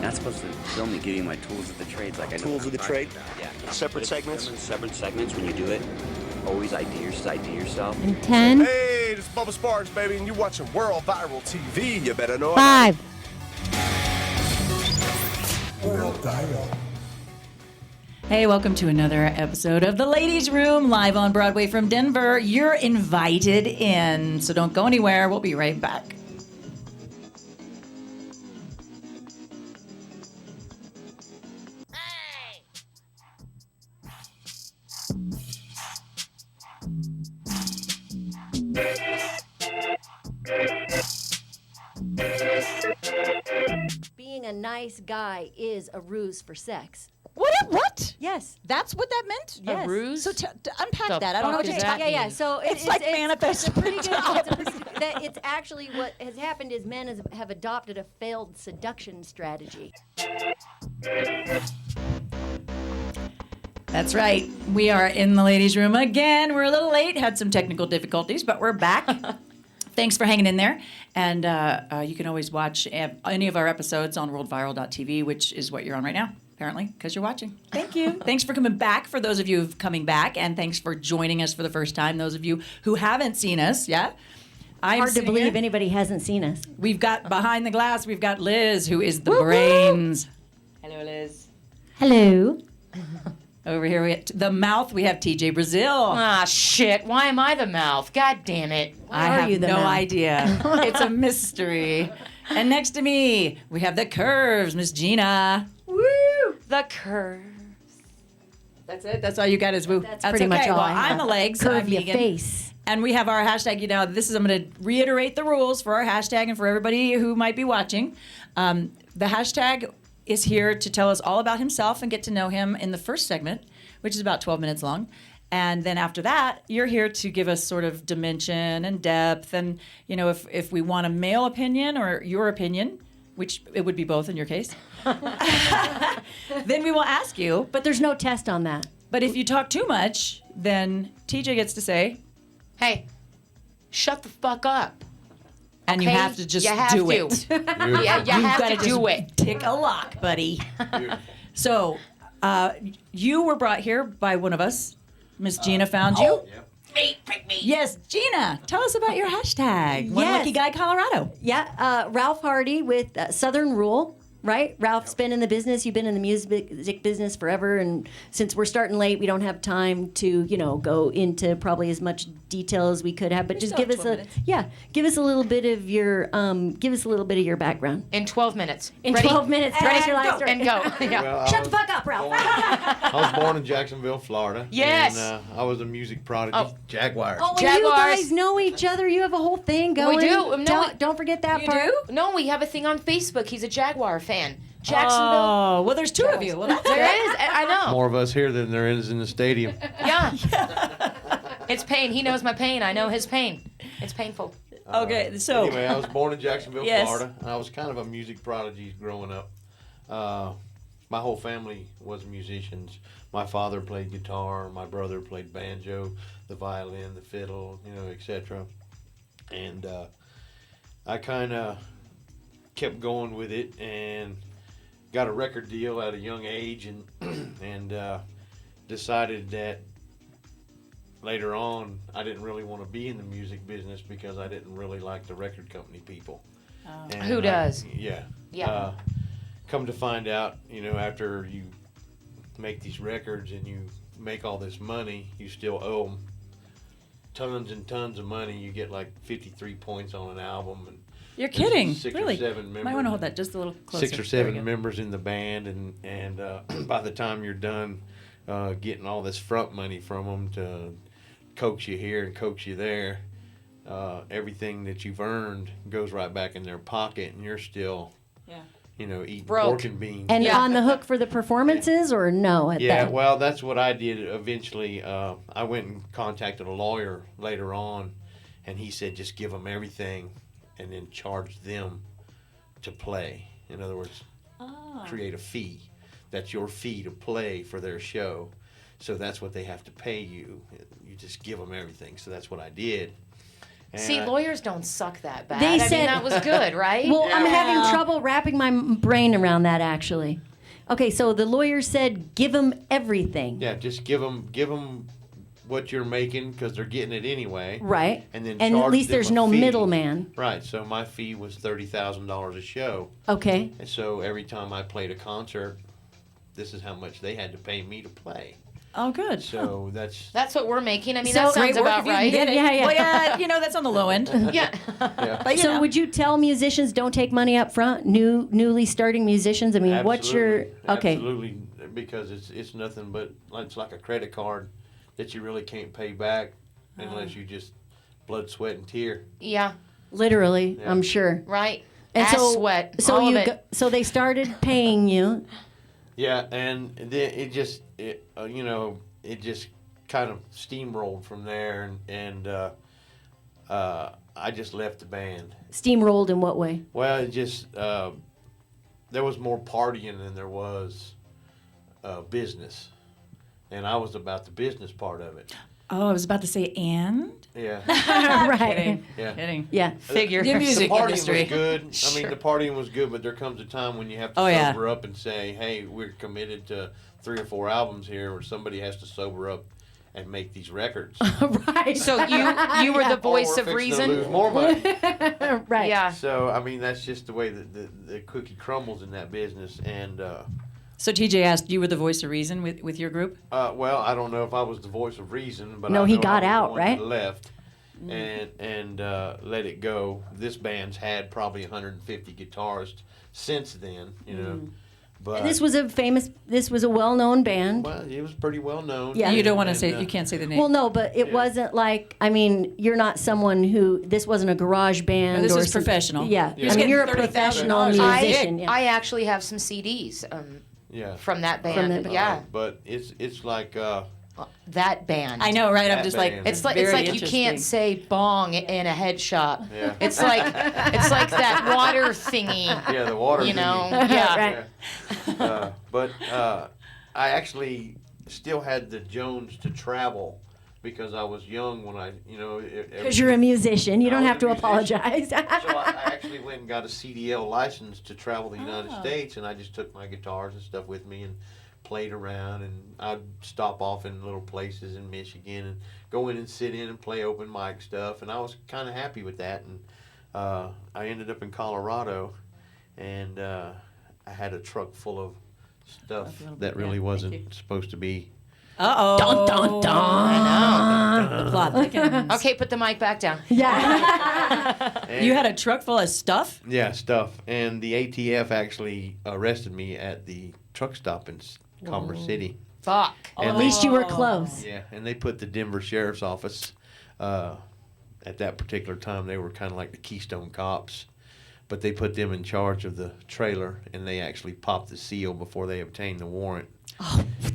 not supposed to film me giving my tools of the trades like I know. Tools of the trade? Yeah. Separate segments? Separate segments when you do it. Always ID yourself. And 10, Hey, this is Bubba Sparks, baby, and you're watching World Viral TV. You better know 5. World Viral. Hey, welcome to another episode of The Ladies' Room, live on Broadway from Denver. You're invited in, so don't go anywhere. We'll be right back. Being a nice guy is a ruse for sex. What? Yes. That's what that meant? Yes. A ruse? So unpack The that. I don't know fuck what is you're that talking Yeah. So It's like manifest. It's a pretty good. It's actually what has happened is men have adopted a failed seduction strategy. That's right. We are in the ladies' room again. We're a little late, had some technical difficulties, but we're back. Thanks for hanging in there. And you can always watch any of our episodes on worldviral.tv, which is what you're on right now, apparently, because you're watching. Thank you. Thanks for coming back, for those of you who've coming back, and thanks for joining us for the first time, those of you who haven't seen us, yeah? I'm Hard to sitting believe here. anybody hasn't seen us. We've got behind the glass, we've got Liz, who is the brains. Hello, Liz. Hello. Over here, we have the mouth, we have TJ Brazil. Ah, shit. Why am I the mouth? God damn it. I are have you the no mouth? idea. It's a mystery. And next to me, we have the curves, Miss Gina. Woo! The curve. That's it. That's all you got is woo. That's pretty much okay. all Well, I have. I'm the legs. Curve I'm your Megan. face. And we have our hashtag. You know, I'm going to reiterate the rules for our hashtag and for everybody who might be watching. The hashtag is here to tell us all about himself and get to know him in the first segment, which is about 12 minutes long. And then after that, you're here to give us sort of dimension and depth. And, you know, if we want a male opinion or your opinion, which it would be both in your case, then we will ask you. But there's no test on that. But if you talk too much, then TJ gets to say, Hey, shut the fuck up. and you Okay? have to just You have do to. it. Yeah, you You've have gotta to do it. Tick a lock, buddy. So, you were brought here by one of us. Miss Gina found you. Yes, Gina, tell us about your hashtag. One Yes. Lucky Guy, Colorado. Yeah, Ralph Hardy with Southern Rule, right? Ralph's been in the business. You've been in the music business forever, and since we're starting late, we don't have time to, go into probably as much detail as we could have. But just still give have us 12 minutes. give us a little bit of your background. In 12 minutes. In Ready? 12 minutes, Ready? tell us your life story. And go. Yeah. Well, Shut the fuck up, Ralph. I was born in Jacksonville, Florida. Yes. And I was a music prodigy. Oh. Jaguars. Oh, and Jaguars. you guys know each other. You have a whole thing going. do. No, Don't forget that You part. do? No, we have a thing on Facebook. He's a Jaguar fan. Jacksonville. Oh, well, there's two of you. Well, that's There is. I know. More of us here than there is in the stadium. Yeah. It's pain. He knows my pain. I know his pain. It's painful. okay. So, Anyway, I was born in Jacksonville, Yes. Florida. I was kind of a music prodigy growing up. My whole family was musicians. My father played guitar. My brother played banjo, the violin, the fiddle, etc. And I kind of kept going with it and got a record deal at a young age and decided that later on I didn't really want to be in the music business because I didn't really like the record company people. And Who does? Yeah. Yeah. Come to find out, after you make these records and you make all this money, you still owe them tons and tons of money. You get like 53 points on an album, and you're kidding. six really? or seven members. Might want to hold that just a little closer. 6 or There we 7 go. members in the band, and by the time you're done getting all this front money from them to coax you here and coax you there, everything that you've earned goes right back in their pocket, and you're still, Yeah. eating Broke. pork and beans. And Yeah. on the hook for the performances, or no? At Yeah, that? well, that's what I did eventually. I went and contacted a lawyer later on, and he said just give them everything and then charge them to play. In other words, create a fee. That's your fee to play for their show. So that's what they have to pay you. You just give them everything. So that's what I did. See, And lawyers don't suck that bad. They I said- mean, that was good, right? Well, I'm Yeah. having trouble wrapping my brain around that actually. Okay, so the lawyer said give them everything. yeah, just give them what you're making because they're getting it anyway. Right. And then at charge least them there's a no fee. middleman. Right. So my fee was $30,000 a show, Okay. and so every time I played a concert, this is how much they had to pay me to play. Oh, good. So that's That's what we're making. I mean, So- that sounds Great work about if you can right. get it. Yeah, yeah. Well, yeah, that's on the low end. Yeah. yeah. But, you So know. would you tell musicians don't take money up front? Newly starting musicians? I mean, what's your okay? Absolutely, because it's nothing but it's like a credit card that you really can't pay back unless you just blood, sweat, and tear. Yeah. Literally, Yeah. I'm sure. Right. And Ass so, sweat. so all you of it. so they started paying you. Yeah, and then it just it just kind of steamrolled from there, and I just left the band. Steamrolled in what way? Well, it just there was more partying than there was business, and I was about the business part of it. Oh, I was about to say, and? Yeah, Right. Kidding. yeah. Kidding. Yeah. Figure. The music the partying industry. was good. I mean, the partying was good, but there comes a time when you have to Oh, yeah. sober up and say, "Hey, we're committed to 3 or 4 albums here, or somebody has to sober up and make these records." Right. So you were the voice Or of we're fixing to reason. lose more money. right. Yeah. So I mean, that's just the way that the cookie crumbles in that business. And So TJ asked, you were the voice of reason with your group? well, I don't know if I was the voice of reason, but No, I he know got I was out, the one right? that left and let it go. This band's had probably 150 guitarists since then, you know. But And this was a well-known band. well, it was pretty well known. Yeah. You don't want to And, say, you can't say the name. Well, no, but it Yeah. wasn't like, I mean, you're not someone who, this wasn't a garage band. No, this or was some- professional. Yeah. He I was mean, getting you're a $30,000 professional a musician. gig. Yeah. I actually have some CDs Yeah. from that band. From that band. Yeah. But it's like that band. I know, right? I'm That just like, band. It's like very you can't interesting. say bong in a head shop. yeah, It's like that water thingy. yeah, the water. You know. thingy. Yeah. Right. But I actually still had the Jones to travel because I was young when I, Because you're a musician. You I don't was have to a musician. apologize. So I actually went and got a CDL license to travel the United States, and I just took my guitars and stuff with me and played around, and I'd stop off in little places in Michigan and go in and sit in and play open mic stuff, and I was kind of happy with that. And I ended up in Colorado, and I had a truck full of stuff that really wasn't supposed to be. Uh-oh. Dun, dun, dun. The plot thickens. Okay, put the mic back down. Yeah. And You had a truck full of stuff? yeah, stuff. And the ATF actually arrested me at the truck stop in Commerce City. Fuck. And At they- least you were close. Yeah, and they put the Denver Sheriff's Office at that particular time. They were kind of like the Keystone Cops, but they put them in charge of the trailer, and they actually popped the seal before they obtained the warrant.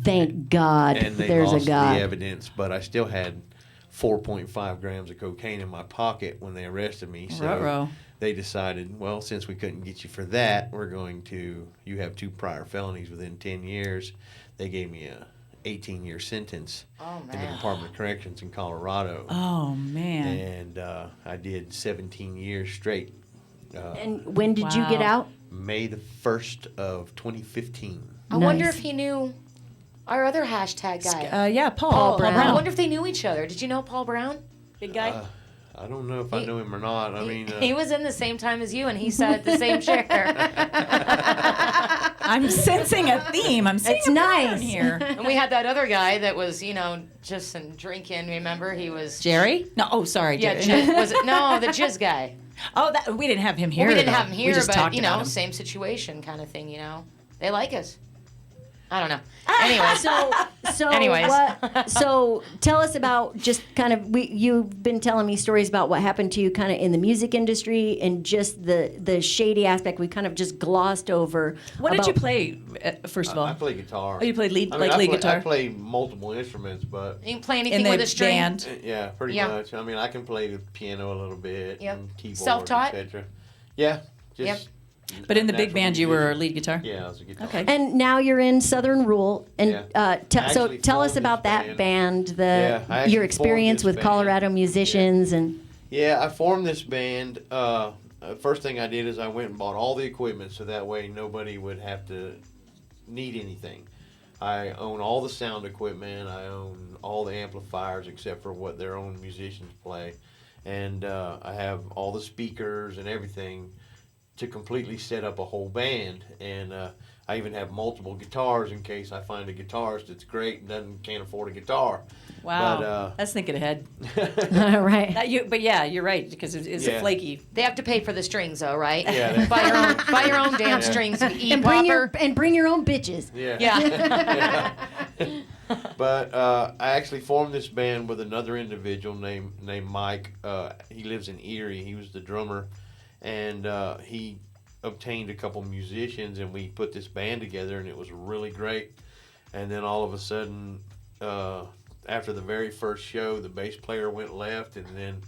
Thank God. And they There's lost a God. the evidence, but I still had 4.5 grams of cocaine in my pocket when they arrested me. So Ruh-roh. they decided, well, since we couldn't get you for that, you have 2 prior felonies within 10 years. They gave me a 18-year sentence Oh, in the man. Department of Corrections in Colorado. Oh, man. And I did 17 years straight. And when did you get Wow. out? May the 1st of 2015. I wonder Nice. if he knew our other hashtag guy. Yeah, Paul. Paul Brown. I wonder if they knew each other. Did you know Paul Brown? Big guy. I don't know if I know him or not. I mean, He was in the same time as you, and he sat at the same chair. I'm sensing a theme. I'm seeing It's a pattern nice. here. And we had that other guy that was, just drinking. Remember, he was. Jerry? No, oh, sorry, Yeah, Jerry. Jizz, was it? No, the Jizz guy. Oh, we didn't have him here. Well, we didn't though. have him We here, just but talked about him. same situation kind of thing. They like us. I don't know. Anyways, So Anyways. So tell us about just kind of you've been telling me stories about what happened to you kind of in the music industry and just the shady aspect we kind of just glossed over. What did about- you play, first of all? I play guitar. Oh, you played lead, I mean, like lead I guitar? play multiple instruments, but you can play in anything the with a string. band. yeah, pretty Yeah. much. I mean, I can play the piano a little bit, Yep. and keyboard, Self-taught? etc. Yeah, just. Yep. But in the big natural band, you were musician. lead guitar? Yeah, I was a guitar. Okay. And now you're in Southern Rule, and Yeah. so actually tell us formed about this that band, Yeah, I actually your experience formed with this band. Colorado musicians, and Yeah, I formed this band. First thing I did is I went and bought all the equipment so that way nobody would have to need anything. I own all the sound equipment. I own all the amplifiers except for what their own musicians play. And I have all the speakers and everything to completely set up a whole band. And I even have multiple guitars in case I find a guitarist that's great and can't afford a guitar. Wow. But, That's thinking ahead. right. But yeah, you're right, because it's Yeah. flaky. They have to pay for the strings, though, right? Yeah, they- buy your own damn Yeah. strings. And And bring your own bitches. Yeah. Yeah. But I actually formed this band with another individual named Mike. He lives in Erie. He was the drummer, and he obtained a couple musicians, and we put this band together, and it was really great. And then all of a sudden, after the very first show, the bass player went left, and then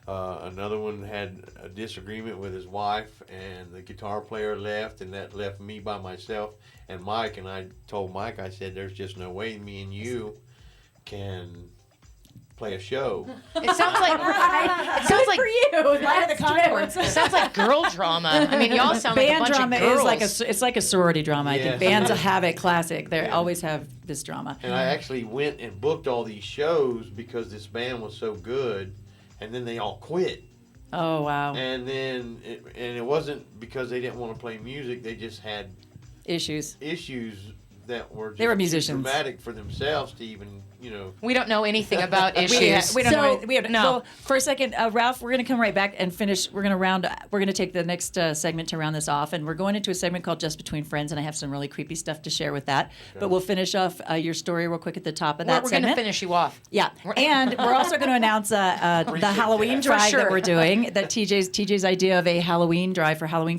another one had a disagreement with his wife, and the guitar player left, and that left me by myself and Mike. And I told Mike, I said, "There's just no way me and you can play a show." It sounds like For you, Light of the Concords. it sounds like girl drama. I mean, y'all sound like a Band bunch drama of girls. is like a sorority drama. I Yeah. think bands have it classic. They Yeah. always have this drama. And I actually went and booked all these shows because this band was so good, and then they all quit. Oh wow, And then it wasn't because they didn't want to play music; they just had issues. issues that were just They were too musicians. dramatic for themselves to even, We don't know anything about issues. We don't So- know. We have, No. Well, for a second, Ralph, we're going to come right back and finish. We're going to take the next segment to round this off, and we're going into a segment called Just Between Friends, and I have some really creepy stuff to share with that. But we'll finish off your story real quick at the top of that We're going to segment. finish you off. Yeah, and we're also going to announce the Halloween that. drive For sure. that we're doing. That TJ's idea of a Halloween drive for Halloween